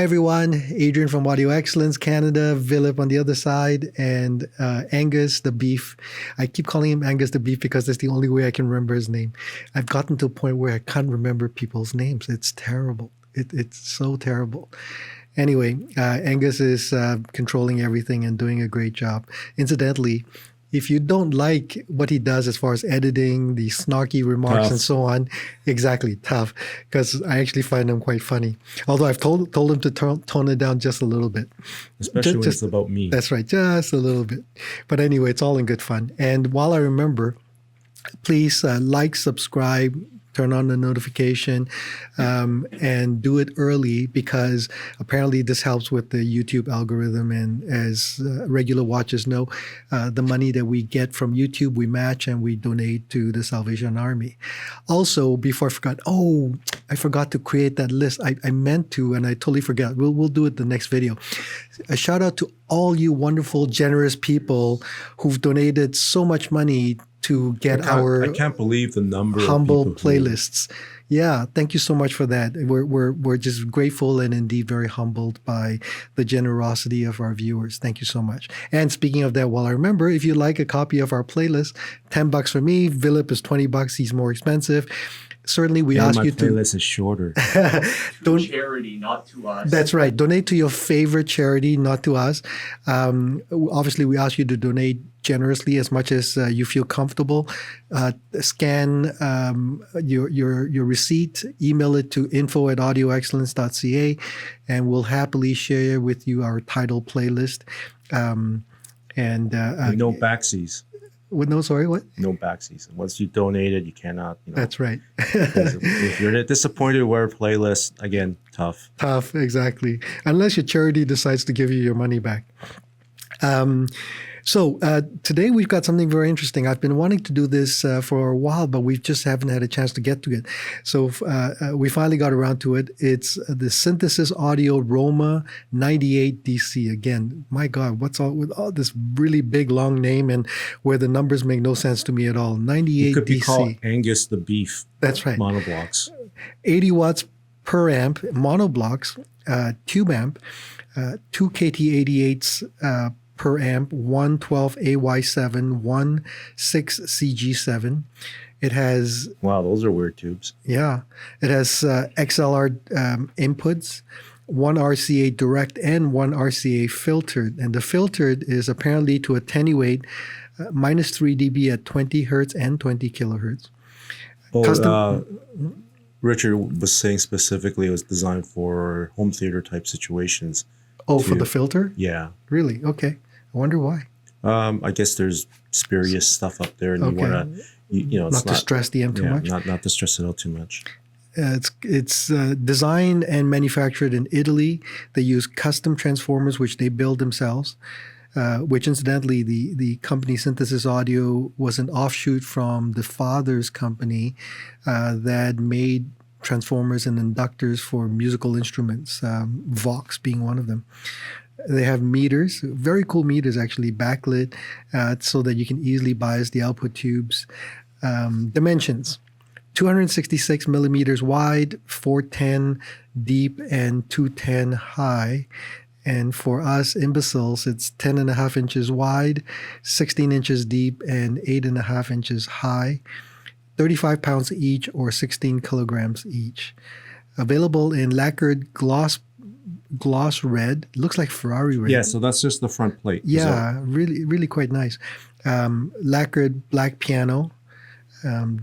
everyone. Adrian from Audio Excellence Canada, Vilip on the other side, and Angus the Beef. I keep calling him Angus the Beef because that's the only way I can remember his name. I've gotten to a point where I can't remember people's names. It's terrible. It's so terrible. Anyway, Angus is controlling everything and doing a great job. Incidentally, if you don't like what he does as far as editing, the snarky remarks and so on, exactly, tough, because I actually find them quite funny. Although I've told him to tone it down just a little bit. Especially when it's about me. That's right, just a little bit. But anyway, it's all in good fun. And while I remember, please like, subscribe, turn on the notification, and do it early because apparently this helps with the YouTube algorithm. And as regular watchers know, the money that we get from YouTube, we match and we donate to the Salvation Army. Also, before I forgot to create that list. I meant to, and I totally forgot. We'll do it the next video. A shout out to all you wonderful, generous people who've donated so much money to get I can't believe the number humble of people playlists. Yeah, thank you so much for that. We're just grateful and indeed very humbled by the generosity of our viewers. Thank you so much. And speaking of that, while I remember, if you like a copy of our playlist, $10 for me. Vilip is $20. He's more expensive. Certainly, we ask you to. My playlist is shorter. To charity, not to us. That's right. Donate to your favorite charity, not to us. Obviously, we ask you to donate generously as much as you feel comfortable. Scan your receipt, email it to info@audioexcellence.ca, and we'll happily share with you our title playlist. No backsies. What? No backsies. Once you donated, you cannot. That's right. If you're disappointed with our playlist, again, tough. Tough, exactly. Unless your charity decides to give you your money back. So today we've got something very interesting. I've been wanting to do this for a while, but we just haven't had a chance to get to it. So we finally got around to it. It's the Synthesis Audio Roma 98 DC. Again, my God, what's all with all this really big, long name and where the numbers make no sense to me at all. 98 it could be DC. called Angus the Beef. That's right. Monoblocks. 80 watts per amp, monoblocks, tube amp, 2 KT88s per amp, 112 AY7, 16CG7. It has... Wow, those are weird tubes. Yeah. It has XLR inputs, 1 RCA direct and 1 RCA filtered. And the filtered is apparently to attenuate minus 3 dB at 20 hertz and 20 kilohertz. Richard was saying specifically it was designed for home theater type situations. Oh, for the filter? Yeah. Really? Okay. I wonder why. I guess there's spurious stuff up there, and you want to, not to stress the amp too much. Not to stress it out too much. It's designed and manufactured in Italy. They use custom transformers, which they build themselves. Which incidentally, the company Synthesis Audio was an offshoot from the father's company that made transformers and inductors for musical instruments, Vox being one of them. They have meters, very cool meters actually, backlit, so that you can easily bias the output tubes. Dimensions, 266 millimeters wide, 410 deep, and 210 high. And for us imbeciles, it's 10.5 inches wide, 16 inches deep, and 8.5 inches high. 35 pounds each or 16 kilograms each. Available in lacquered gloss red. Looks like Ferrari red. Yeah, so that's just the front plate. Yeah, really quite nice. Lacquered black piano,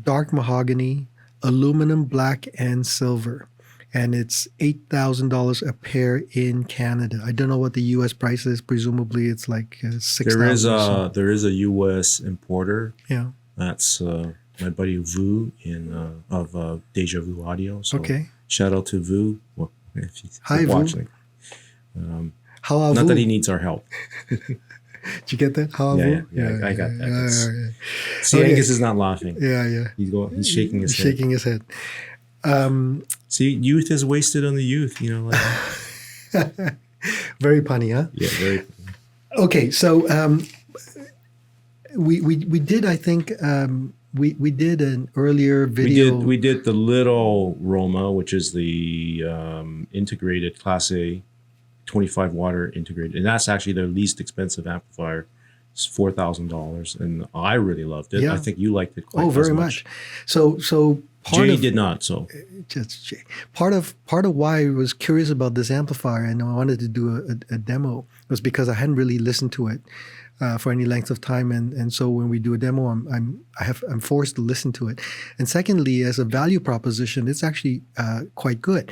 dark mahogany, aluminum black, and silver. And it's $8,000 a pair in Canada. I don't know what the U.S. price is. Presumably, it's like $6,000. There is a U.S. importer. Yeah, that's my buddy Vu of Deja Vu Audio. So okay. Shout out to Vu. Well, if he's Hi, watching. How are not Vu? that he needs our help. Did you get that? How Yeah, I got that. Yeah. See, Okay. Angus is not laughing. Yeah. He's shaking his head. Shaking his head. See, youth is wasted on the youth. Very punny, huh? Yeah, very funny. Okay, so we did, I think, we did an earlier video. We did the little Roma, which is the integrated Class A 25 water integrated, and that's actually their least expensive amplifier. It's $4,000, and I really loved it. Yeah. I think you liked it quite very as much. So part Jay of did not. So just part of why I was curious about this amplifier and I wanted to do a demo was because I hadn't really listened to it for any length of time, and so when we do a demo, I'm forced to listen to it. And secondly, as a value proposition, it's actually quite good.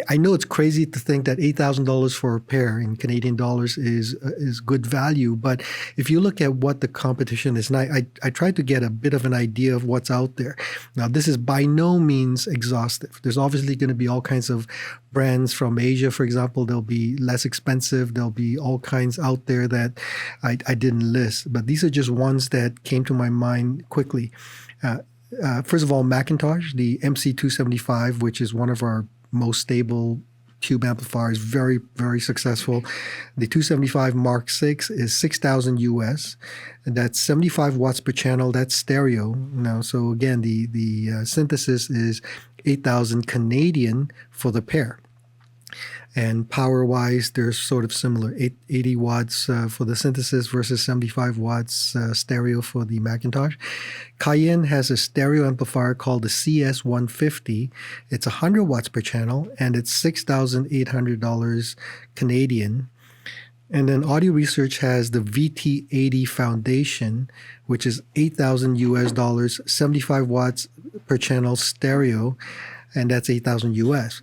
I know it's crazy to think that $8,000 for a pair in Canadian dollars is good value, but if you look at what the competition is, and I tried to get a bit of an idea of what's out there. Now, this is by no means exhaustive. There's obviously going to be all kinds of brands from Asia, for example. They'll be less expensive. There'll be all kinds out there that I didn't list, but these are just ones that came to my mind quickly. First of all, Macintosh, the MC275, which is one of our most stable tube amplifiers, very, very successful. The 275 Mark VI is 6,000 US, and that's 75 watts per channel. That's stereo. Now, so again, the synthesis is 8,000 Canadian for the pair. And power-wise, they're sort of similar, 80 watts for the synthesis versus 75 watts stereo for the Macintosh. Cayenne has a stereo amplifier called the CS150. It's 100 watts per channel, and it's $6,800 Canadian. And then Audio Research has the VT80 Foundation, which is 8,000 US dollars, 75 watts per channel stereo, and that's 8,000 US.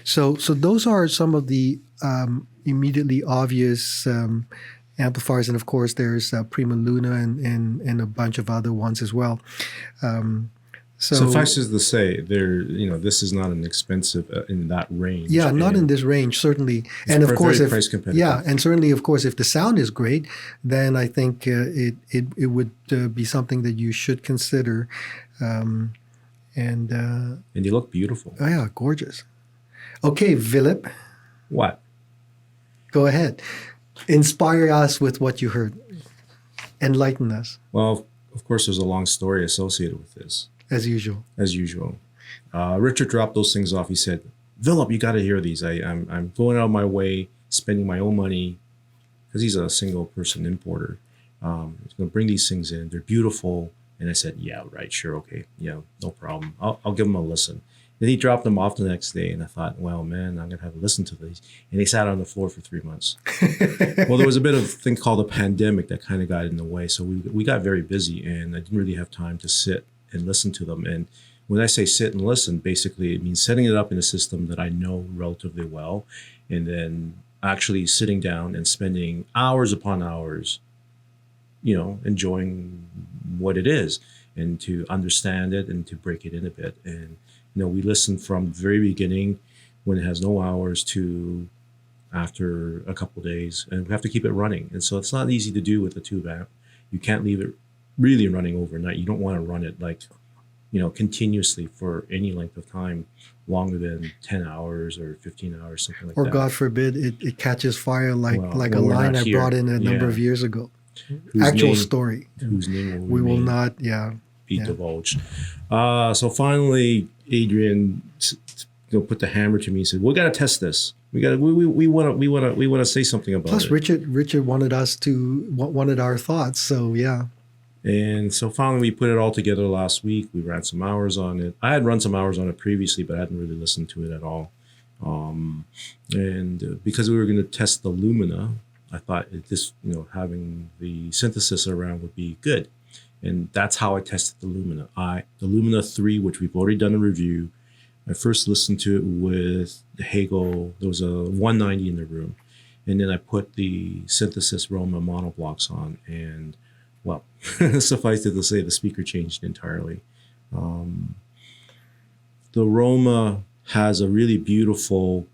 So those are some of the immediately obvious amplifiers, and of course there's Prima Luna and a bunch of other ones as well. Suffice it to say, this is not an expensive in that range. Yeah, not in this range, certainly. And of course, price competitive. Yeah, and certainly, of course, if the sound is great, then I think it would be something that you should consider. And you look beautiful. Oh yeah, gorgeous. Okay, Vilip. What? Go ahead. Inspire us with what you heard. Enlighten us. Well, of course, there's a long story associated with this. As usual. As usual. Richard dropped those things off. He said, Vilip, you got to hear these. I'm going out of my way, spending my own money, because he's a single person importer. He's going to bring these things in. They're beautiful. And I said, yeah, right, sure, okay. Yeah, no problem. I'll give them a listen. Then he dropped them off the next day, and I thought, well, man, I'm going to have to listen to these. And they sat on the floor for 3 months. Well, there was a bit of a thing called a pandemic that kind of got in the way. So we got very busy, and I didn't really have time to sit and listen to them. And when I say sit and listen, basically it means setting it up in a system that I know relatively well, and then actually sitting down and spending hours upon hours, enjoying what it is and to understand it and to break it in a bit. And we listen from the very beginning when it has no hours to after a couple of days, and we have to keep it running. And so it's not easy to do with the tube amp. You can't leave it really running overnight. You don't want to run it continuously for any length of time longer than 10 hours or 15 hours, something like that. Or God forbid it catches fire like a we're line not I here. brought in a number of years ago. Whose Story. Whose name we will not, be divulged. So finally, Adrian put the hammer to me and said, "We got to test this. We want to say something about it." Plus, Richard wanted our thoughts. So yeah. And so finally, we put it all together last week. We ran some hours on it. I had run some hours on it previously, but I hadn't really listened to it at all. Because we were going to test the Lumina, I thought having the synthesis around would be good. And that's how I tested the Lumina. The Lumina 3, which we've already done a review, I first listened to it with the Hagel. There was a 190 in the room. And then I put the synthesis Roma Monoblocks on. And, well, suffice it to say, the speaker changed entirely. The Roma has a really beautiful...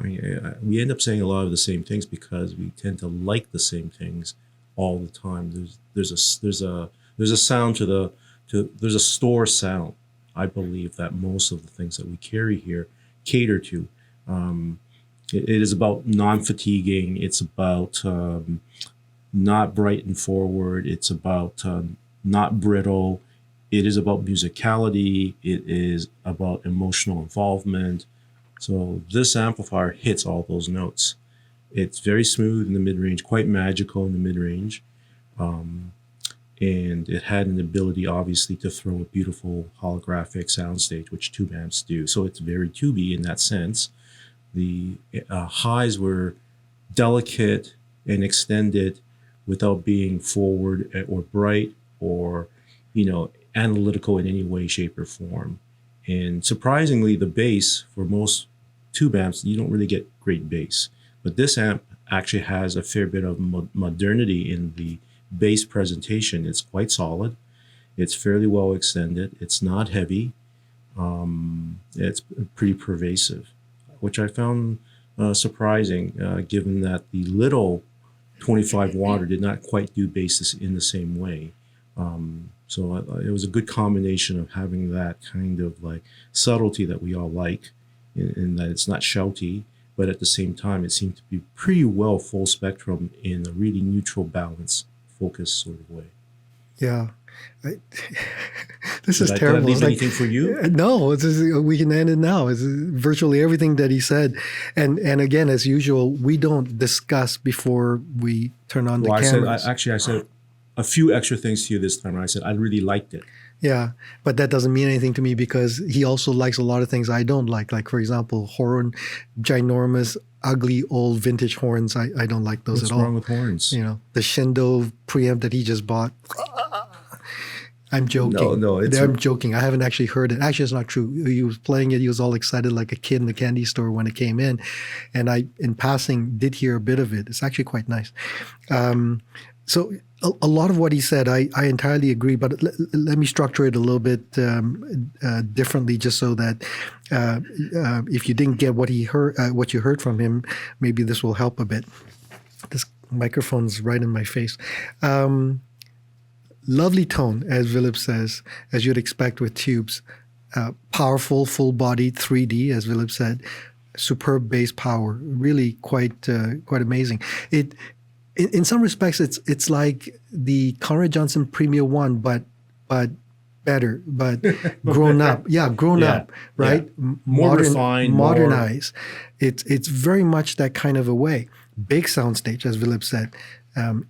we end up saying a lot of the same things because we tend to like the same things all the time. There's a sound there's a store sound. I believe that most of the things that we carry here cater to. It is about non-fatiguing. It's about not bright and forward. It's about not brittle. It is about musicality. It is about emotional involvement. So this amplifier hits all those notes. It's very smooth in the mid-range, quite magical in the mid-range. And it had an ability, obviously, to throw a beautiful holographic soundstage, which tube amps do. So it's very tubey in that sense. The highs were delicate and extended without being forward or bright or, analytical in any way, shape, or form. And surprisingly, the bass, for most tube amps, you don't really get great bass. But this amp actually has a fair bit of modernity in the bass presentation. It's quite solid. It's fairly well extended. It's not heavy. It's pretty pervasive, which I found surprising, given that the little 25 water did not quite do basses in the same way. So it was a good combination of having that kind of like subtlety that we all like, in that it's not shouty, but at the same time, it seemed to be pretty well full spectrum in a really neutral, balanced, focused sort of way. Yeah. This is terrible. Did I leave It's anything for you? No, we can end it now. It's virtually everything that he said. And again, as usual, we don't discuss before we turn on the cameras. I said a few extra things to you this time. I said I really liked it. Yeah, but that doesn't mean anything to me because he also likes a lot of things I don't like. Like, for example, ginormous, ugly, old vintage horns. I don't like those What's at all. What's wrong with horns? The Shindo preamp that he just bought. I'm joking. No, I'm joking. I haven't actually heard it. Actually, it's not true. He was playing it. He was all excited like a kid in the candy store when it came in. And I, in passing, did hear a bit of it. It's actually quite nice. So a lot of what he said, I entirely agree, but let me structure it a little bit differently, just so that if you didn't get what you heard from him, maybe this will help a bit. This microphone's right in my face. Lovely tone, as Vilip says, as you'd expect with tubes. Powerful, full-bodied 3D, as Vilip said. Superb bass power, really quite amazing. In some respects, it's like the Conrad Johnson Premier One, but better, but grown up. Yeah, grown up, right? Yeah. More refined, modernized. It's very much that kind of a way. Big soundstage, as Vilip said,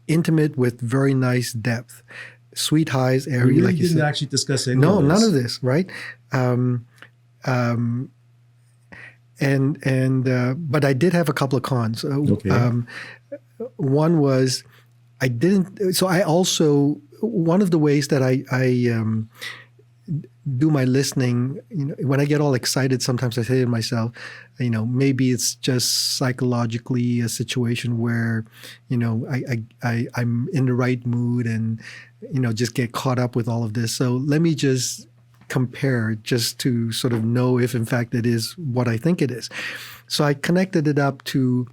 intimate with very nice depth. Sweet highs, airy, like you said. We didn't actually discuss any No, of this. none of this, right? But I did have a couple of cons. Okay. One was I didn't. So I also, one of the ways that I do my listening, when I get all excited, sometimes I say to myself, maybe it's just psychologically a situation where, I'm in the right mood and, just get caught up with all of this. So let me just compare just to sort of know if in fact it is what I think it is. So I connected it up to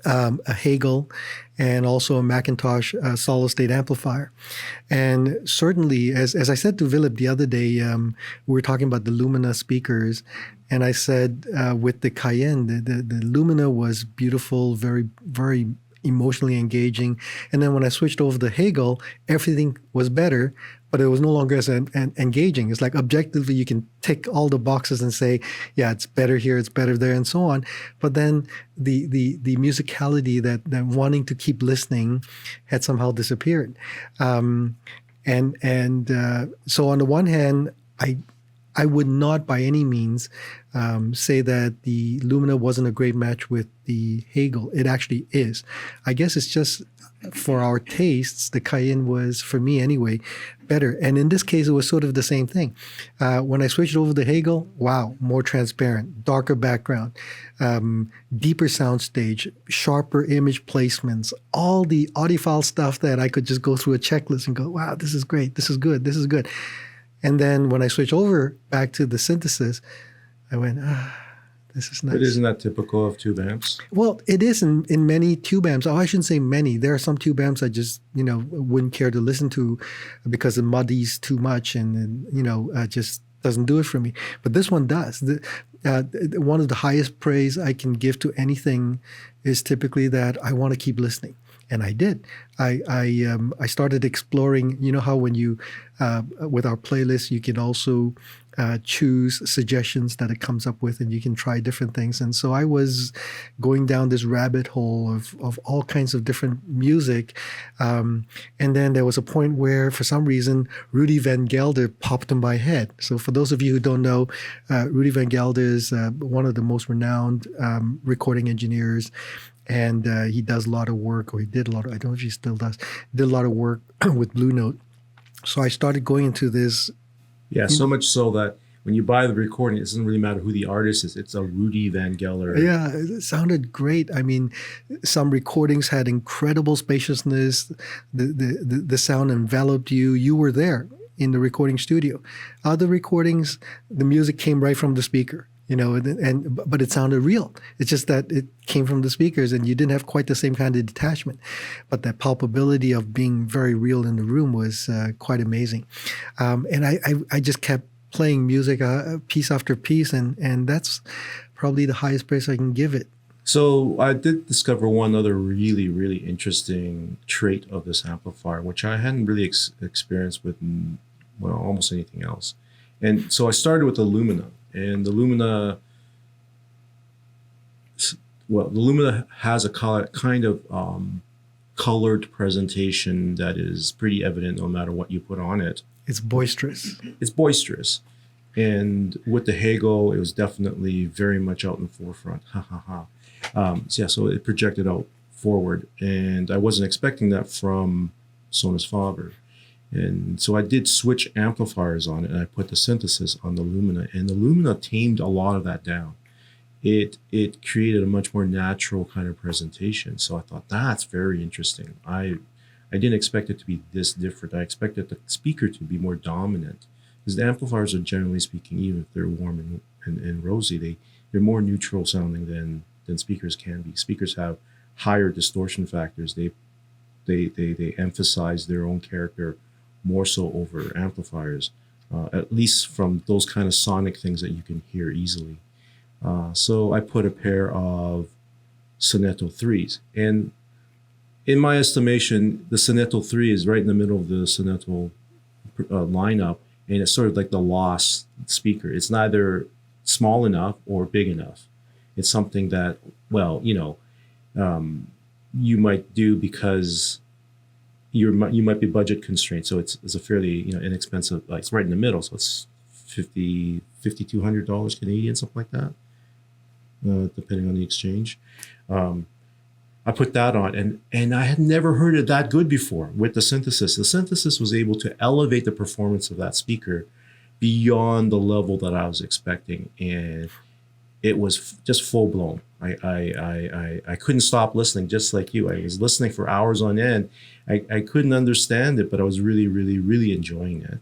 a Hagel and also a Macintosh solid state amplifier. And certainly, as I said to Vilip the other day, we were talking about the Lumina speakers, and I said with the Cayenne, the Lumina was beautiful, very, very emotionally engaging. And then when I switched over to Hagel, everything was better, but it was no longer as engaging. It's like objectively you can tick all the boxes and say, yeah, it's better here, it's better there, and so on. But then the musicality that wanting to keep listening had somehow disappeared. So on the one hand, I would not by any means say that the Lumina wasn't a great match with the Hagel. It actually is. I guess it's just for our tastes, the Cayenne was, for me anyway, better. And in this case, it was sort of the same thing. When I switched over to Hagel, wow, more transparent, darker background, deeper soundstage, sharper image placements, all the audiophile stuff that I could just go through a checklist and go, wow, this is great, this is good, this is good. And then when I switch over back to the synthesis, I went, this is nice. But isn't that typical of tube amps? Well, it is in many tube amps. Oh, I shouldn't say many. There are some tube amps I just, wouldn't care to listen to because it muddies too much and just doesn't do it for me. But this one does. One of the highest praise I can give to anything is typically that I want to keep listening. And I did. I started exploring. You know how when you, with our playlist, you can also choose suggestions that it comes up with, and you can try different things. And so I was going down this rabbit hole of all kinds of different music. And then there was a point where, for some reason, Rudy Van Gelder popped in my head. So for those of you who don't know, Rudy Van Gelder is one of the most renowned recording engineers. And he does a lot of work, or he did a lot of, I don't know if he still does, did a lot of work with Blue Note. So I started going into this. Yeah, so much so that when you buy the recording, it doesn't really matter who the artist is. It's a Rudy Van Gelder. Yeah, it sounded great. I mean, some recordings had incredible spaciousness. The sound enveloped you. You were there in the recording studio. Other recordings, the music came right from the speaker. But it sounded real. It's just that it came from the speakers, and you didn't have quite the same kind of detachment. But that palpability of being very real in the room was quite amazing. And I just kept playing music piece after piece, and that's probably the highest praise I can give it. So I did discover one other really, really interesting trait of this amplifier, which I hadn't really experienced with, almost anything else. And so I started with the Lumina. And the Lumina has a kind of colored presentation that is pretty evident no matter what you put on it. It's boisterous. It's boisterous. And with the Hagel, it was definitely very much out in the forefront. So it projected out forward. And I wasn't expecting that from Sonus faber. And so I did switch amplifiers on it, and I put the synthesis on the Lumina, and the Lumina tamed a lot of that down. It created a much more natural kind of presentation. So I thought, that's very interesting. I didn't expect it to be this different. I expected the speaker to be more dominant, because the amplifiers are, generally speaking, even if they're warm and rosy, they're more neutral sounding than speakers can be. Speakers have higher distortion factors. They emphasize their own character more so over amplifiers, at least from those kind of sonic things that you can hear easily. So I put a pair of Sonetto 3s. And in my estimation, the Sonetto 3 is right in the middle of the Sonetto lineup, and it's sort of like the lost speaker. It's neither small enough or big enough. It's something that, you might do because you might be budget constrained. So it's a fairly inexpensive, like it's right in the middle. So it's $5,200 Canadian, something like that, depending on the exchange. I put that on, and I had never heard it that good before with the synthesis. The synthesis was able to elevate the performance of that speaker beyond the level that I was expecting, and it was just full blown. I couldn't stop listening, just like you. I was listening for hours on end. I couldn't understand it, but I was really, really, really enjoying it.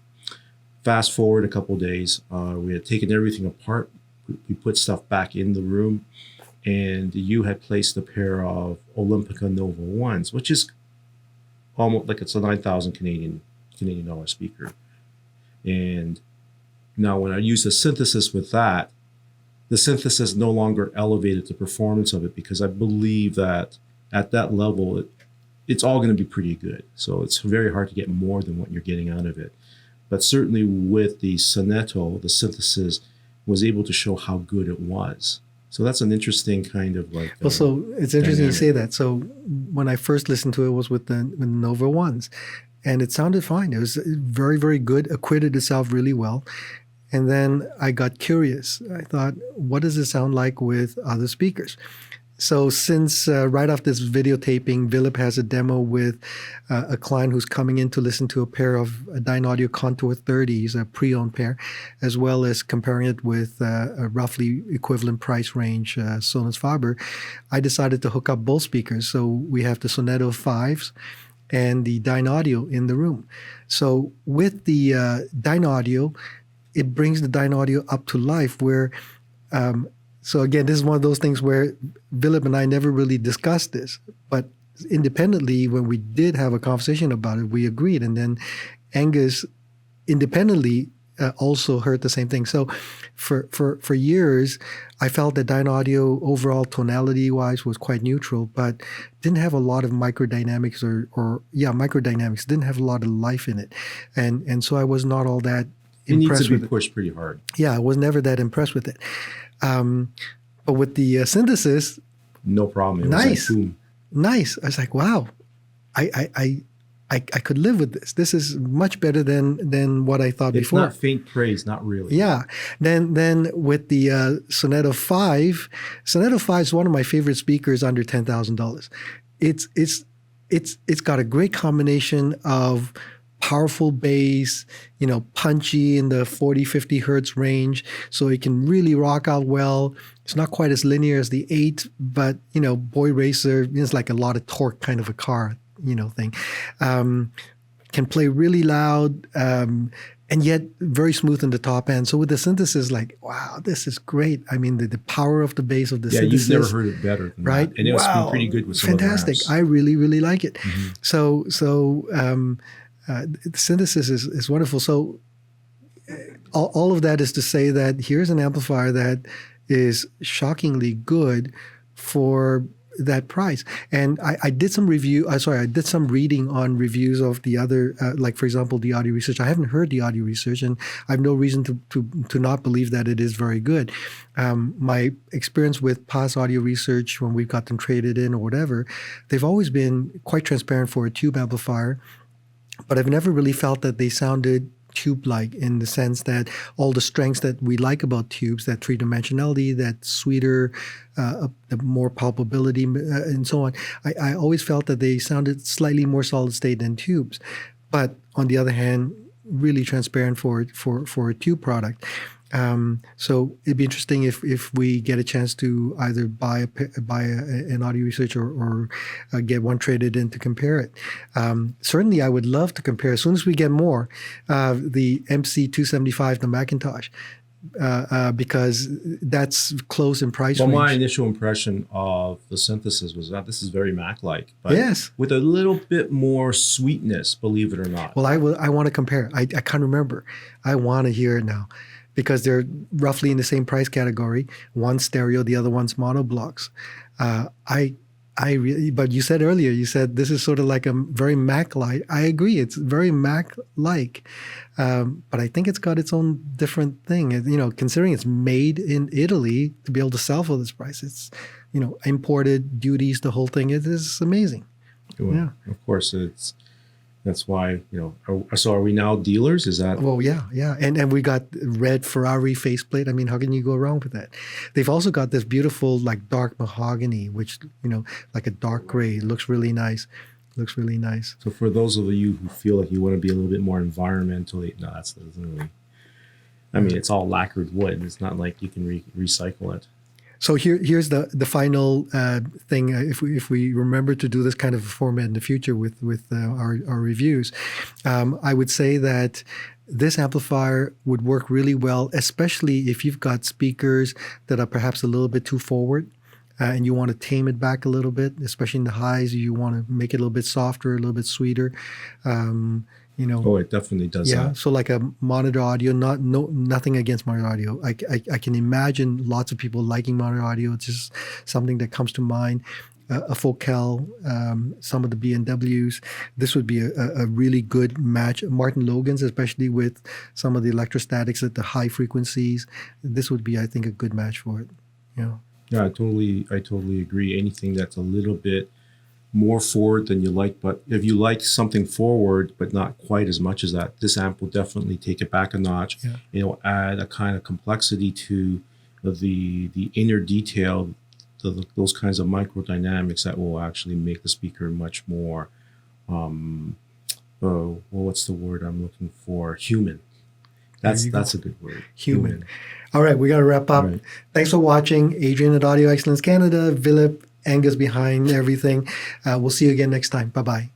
Fast forward a couple of days, we had taken everything apart. We put stuff back in the room, and you had placed a pair of Olympica Nova 1s, which is almost like it's a 9,000 Canadian dollar speaker. And now when I use the synthesis with that, the synthesis no longer elevated the performance of it, because I believe that at that level, it's all going to be pretty good. So it's very hard to get more than what you're getting out of it. But certainly with the Sonetto, the synthesis was able to show how good it was. So that's an interesting kind of like. Well, so it's interesting you say that. So when I first listened to it was with the Nova 1s, and it sounded fine. It was very, very good, acquitted itself really well. And then I got curious. I thought, what does it sound like with other speakers? So since right off this videotaping, Vilip has a demo with a client who's coming in to listen to a pair of Dynaudio Contour 30s, a pre-owned pair, as well as comparing it with a roughly equivalent price range Sonus faber, I decided to hook up both speakers. So we have the Sonetto 5s and the Dynaudio in the room. So with the Dynaudio, it brings the Dynaudio up to life where, so again, this is one of those things where Vilip and I never really discussed this, but independently, when we did have a conversation about it, we agreed. And then Angus independently also heard the same thing. So for years, I felt that Dynaudio overall tonality-wise was quite neutral, but didn't have a lot of microdynamics microdynamics, didn't have a lot of life in it. And so I was not all that It needs impressed to be with it. pushed pretty hard. Yeah, I was never that impressed with it. But with the synthesis, No problem. It was Nice. like, boom. nice. I was like, wow, I could live with this. This is much better than what I thought It's before. not faint praise, not really. Yeah. Then with the Sonetto 5, Sonetto 5 is one of my favorite speakers under $10,000. It's got a great combination of powerful bass, punchy in the 40, 50 hertz range, so it can really rock out well. It's not quite as linear as the 8, but Boy Racer is like a lot of torque kind of a car, thing. Can play really loud, and yet very smooth in the top end. So with the synthesis, like, wow, this is great. I mean, the power of the bass of the Yeah, synthesis. you've never heard it better than Right? that. And it's Wow. been pretty good with some Fantastic. of the I really, really like it. Mm-hmm. So the synthesis is wonderful. So all of that is to say that here's an amplifier that is shockingly good for that price. And I did some I did some reading on reviews of the other, like for example, the audio research. I haven't heard the audio research, and I have no reason to not believe that it is very good. My experience with past audio research, when we've got them traded in or whatever, they've always been quite transparent for a tube amplifier, but I've never really felt that they sounded tube-like, in the sense that all the strengths that we like about tubes, that three-dimensionality, that sweeter, the more palpability, and so on. I always felt that they sounded slightly more solid state than tubes, but on the other hand, really transparent for a tube product. So it'd be interesting if we get a chance to either buy an audio research or get one traded in to compare it. Certainly, I would love to compare, as soon as we get more, the MC275, the Macintosh, because that's close in price Well, range. my initial impression of the synthesis was that this is very Mac-like, but Yes. with a little bit more sweetness, believe it or not. Well, I want to compare. I can't remember. I want to hear it now, because they're roughly in the same price category. One's stereo, the other one's monoblocks. But you said earlier, this is sort of like a very Mac-like. I agree, it's very Mac-like, but I think it's got its own different thing. Considering it's made in Italy, to be able to sell for this price, it's imported, duties, the whole thing. It is amazing. Well, Yeah. Of course, that's why, so are we now dealers? Is that? Well, yeah. And we got red Ferrari faceplate. I mean, how can you go wrong with that? They've also got this beautiful, like, dark mahogany, which, like a dark gray. It looks really nice. So for those of you who feel like you want to be a little bit more environmentally, no, that doesn't really. I mean, it's all lacquered wood. It's not like you can recycle it. So here's the final thing. If we remember to do this kind of a format in the future with our reviews, I would say that this amplifier would work really well, especially if you've got speakers that are perhaps a little bit too forward, and you want to tame it back a little bit, especially in the highs. You want to make it a little bit softer, a little bit sweeter. Oh, it definitely does Yeah, that. so like a monitor audio, nothing against monitor audio. I can imagine lots of people liking monitor audio. It's just something that comes to mind. A Focal, some of the B&Ws. This would be a really good match. Martin Logan's, especially with some of the electrostatics at the high frequencies. This would be, I think, a good match for it. Yeah, I totally agree. Anything that's a little bit more forward than you like, but if you like something forward but not quite as much as that, this amp will definitely take it back a notch. Yeah. Add a kind of complexity to the inner detail, those kinds of microdynamics that will actually make the speaker much more what's the word I'm looking for? Human. That's a good word. Human. All right, we got to wrap up. Right. Thanks for watching. Adrian at Audio Excellence Canada, Vilip, Angus behind everything. We'll see you again next time. Bye-bye.